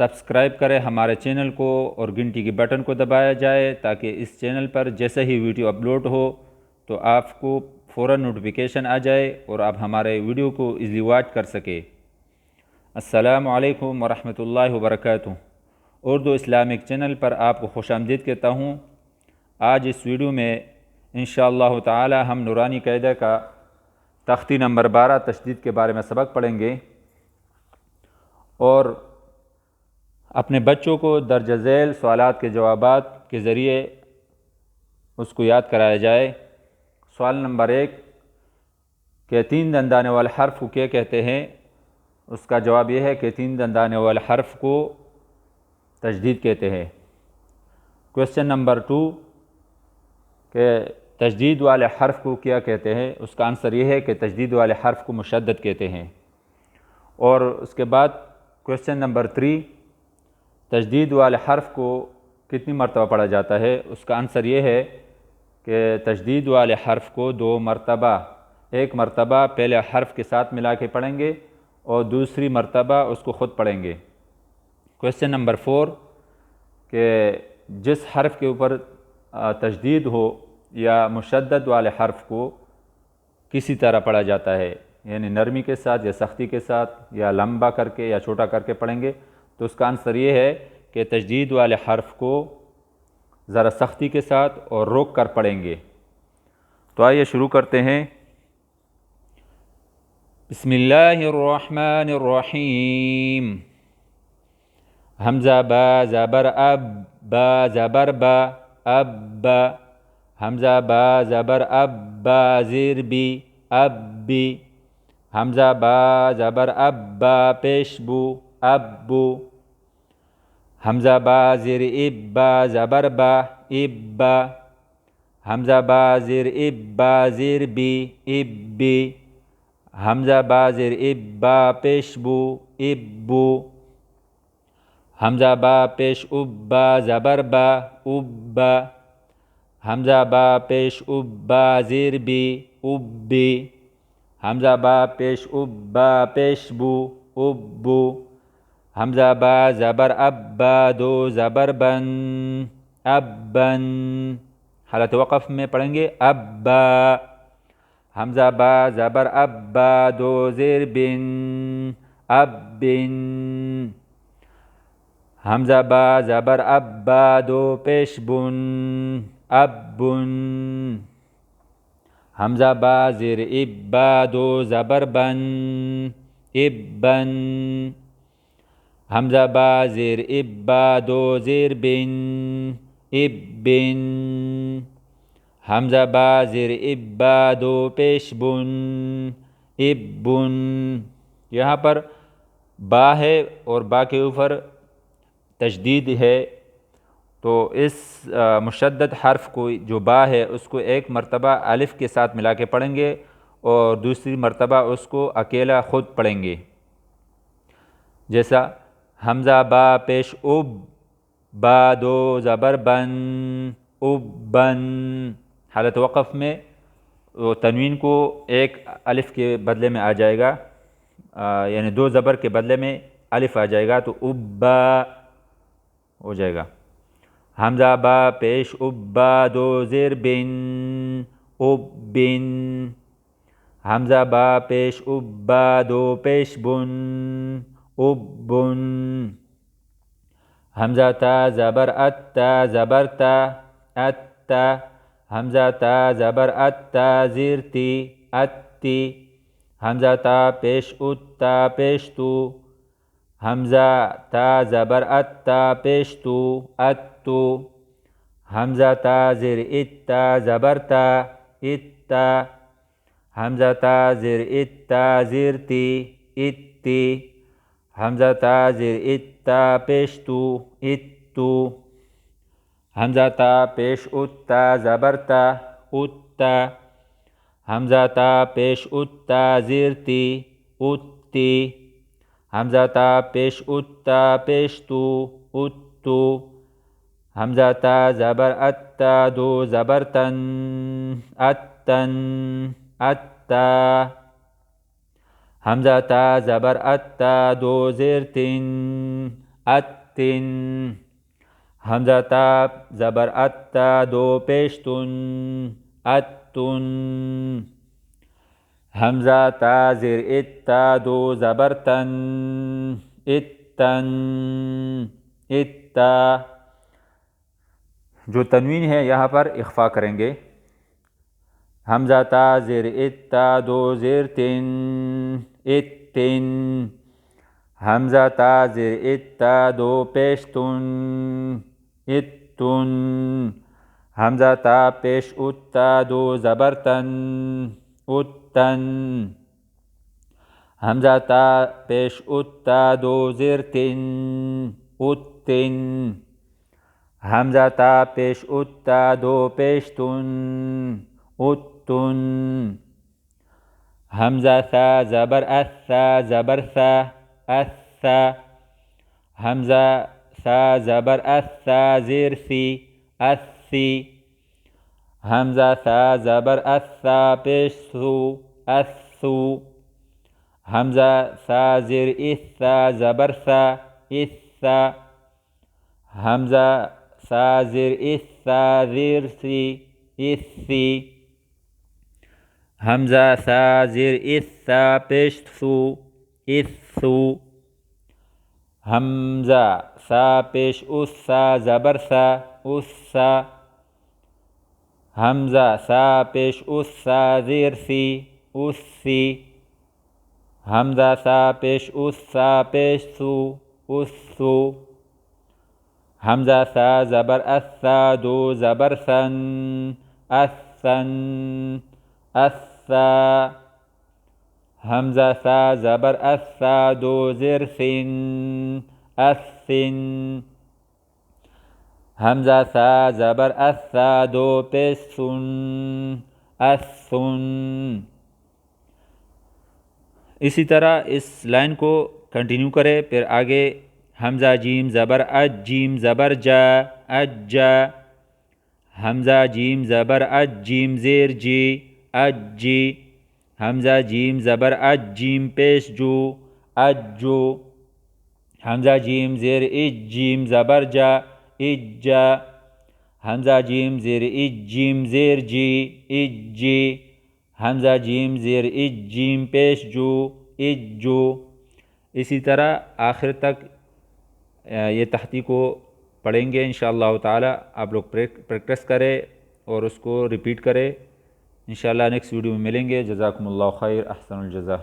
Subscribe کریں ہمارے channel کو اور گھنٹی کی بٹن کو دبایا جائے تاکہ اس چینل پر جیسے ہی ویڈیو اپلوڈ ہو تو آپ کو فوراً نوٹیفیکیشن آ جائے اور آپ ہمارے ویڈیو کو ایزلی واچ کر سکیں۔ السلام علیکم ورحمۃ اللہ وبرکاتہ۔ اردو اسلامک چینل پر آپ کو خوش آمدید کہتا ہوں۔ آج اس ویڈیو میں انشاءاللہ تعالی ہم نورانی قاعدہ کا تختی نمبر 12 تشدید کے بارے میں سبق پڑھیں گے اور اپنے بچوں کو درج ذیل سوالات کے جوابات کے ذریعے اس کو یاد کرایا جائے۔ سوال نمبر 1 کہ 3 دندانے والے حرف کو کیا کہتے ہیں؟ اس کا جواب یہ ہے کہ 3 دندانے والے حرف کو تشدید کہتے ہیں۔ کویسچن نمبر 2 کہ تشدید والے حرف کو کیا کہتے ہیں؟ اس کا آنسر یہ ہے کہ تشدید والے حرف کو مشدد کہتے ہیں۔ اور اس کے بعد کویسچن نمبر 3 تشدید والے حرف کو کتنی مرتبہ پڑھا جاتا ہے؟ اس کا آنسر یہ ہے کہ تشدید والے حرف کو 2 مرتبہ، ایک مرتبہ پہلے حرف کے ساتھ ملا کے پڑھیں گے اور دوسری مرتبہ اس کو خود پڑھیں گے۔ کویسچن نمبر 4 کہ جس حرف کے اوپر تشدید ہو یا مشدد والے حرف کو کسی طرح پڑھا جاتا ہے، یعنی نرمی کے ساتھ یا سختی کے ساتھ یا لمبا کر کے یا چھوٹا کر کے پڑھیں گے، تو اس کا آنسر یہ ہے کہ تشدید والے حرف کو ذرا سختی کے ساتھ اور روک کر پڑھیں گے۔ تو آئیے شروع کرتے ہیں۔ بسم اللہ الرحمن الرحیم۔ حمزہ با زبر اب، با زبر با، اب با۔ حمزہ با زبر اب، با زیر بی، اب بی۔ حمزہ با زبر اب، با پیش بو، اب بو۔ حمزہ با زیر اب، با زبر با، اب با۔ حمزہ با زیر اب، با زیر بی، اب بی۔ حمزہ با زیر اب، با پیش بو، اب بو۔ حمزہ با پیش اب، با زبر با، اب با۔ حمزہ با پیش اب، با زیر بی، اب بی۔ حمزہ با پیش اب، با پیش بو، اب بو۔ حمزہ با زبر اب، با دو زبر بن، اب بن۔ حالت وقف میں پڑھیں گے اب با۔ حمزہ با زبر اب، با دو زیر بن، اب بن۔ حمزہ با زبر اب، با دو پیش بن، اب بن۔ حمزہ با زیر اب، با دو زبر بن، اب بن۔ حمزہ با زیر اب، با دو زیر بن، اب بن۔ حمزہ با زیر اب، با دو پیش بن، اب بن۔ یہاں پر با ہے اور با کے اوپر تشدید ہے، تو اس مشدد حرف کو جو با ہے اس کو ایک مرتبہ الف کے ساتھ ملا کے پڑھیں گے اور دوسری مرتبہ اس کو اکیلا خود پڑھیں گے۔ جیسا حمزہ با پیش اب، با دو زبر بن، اب بن۔ حالت وقف میں تنوین کو ایک الف کے بدلے میں آ جائے گا، یعنی 2 زبر کے بدلے میں الف آ جائے گا تو اب با ہو جائے گا۔ حمزہ با پیش اب، با دو زیر بن، اب بن۔ حمزہ با پیش اب، با دو پیش بن، اب بن۔ حمزہ تا زبر ات، تا زبر تا، ات تا۔ حمزہ تا زبر ات، تا زیر تی، ات تی۔ حمزہ تا پیش ات، تا پیش تو۔ حمزہ تا زبر ات، تا پیش تو، ات تو۔ حمزہ تا زیر ات، تا زبر تا، ات تا۔ حمزہ تا زیر ات، تا زیر تی، ات تی۔ حمزہ تا زیر ات، تا پیش تو، ات تو۔ حمزہ تا پیش ات، تا زبر تا، ات تا۔ حمزہ تا پیش ات، تا زیر تی، ات تی۔ حمزہ تا پیش ات، تا پیش تو، ات تو۔ حمزہ تا زبر ات، تا دو زبر تن، ات تن، ات تا۔ حمزہ تا زبر ات، تا دو زیر تن، اتن حمزہ تا زبر اتا دو پیش تن اتن حمزہ تا زیر اتا دو زبر تن اتن اتا. جو تنوین ہے یہاں پر اخفا کریں گے. حمزہ تا زیر اتا دو زیر تن اتن حمزہ تا زیر اتا دو پیش تن اتن حمزہ تا پیش اتا دو زبر تن اتن حمزہ تا پیش اتا دو زیر تن اتن حمزہ تا پیش اتا دو پیش تن اتن حمزہ ثا زبر اثا زبر ثا اثا حمزہ ثا زبر اثا زیر ثی اثی حمزہ ثا زبر اثا پیش ثو اثو حمزہ ثا زیر اثا زبر ثا اثا حمزہ ثا زیر اثا زیر ثی اثی حمزہ ثا زیر اثا پیش ثو اثو حمزہ ثا پیش اثا زبر ثا اثا حمزہ ثا پیش اثا زیر ثی اثی حمزہ ثا پیش اثا پیش ثو اثو حمزہ ثا زبر اثا دو زبر ثن اثن اثا حمزہ ثا زبر اثا دو زیر ثن اثن حمزہ ثا زبر اثا دو پیش ثن اثن. اسی طرح اس لائن کو کنٹینیو کرے. پھر آگے حمزہ جیم زبر اج جیم زبر جا اجا حمزہ جیم زبر اج جیم زیر جی اجی حمزہ جیم زبر اج جیم پیش جو اجو حمزہ جیم زیر اج جیم زبر جا اجا حمزہ جیم زیر اج جیم زیر جی اجی حمزہ جیم زیر اج جیم پیش جو اجو. اسی طرح آخر تک یہ تحقیق کو پڑھیں گے انشاءاللہ تعالی. آپ لوگ پریکٹس کریں اور اس کو ریپیٹ کریں. انشاءاللہ نیکسٹ ویڈیو میں ملیں گے. جزاکم اللہ خیر. احسن الجزا.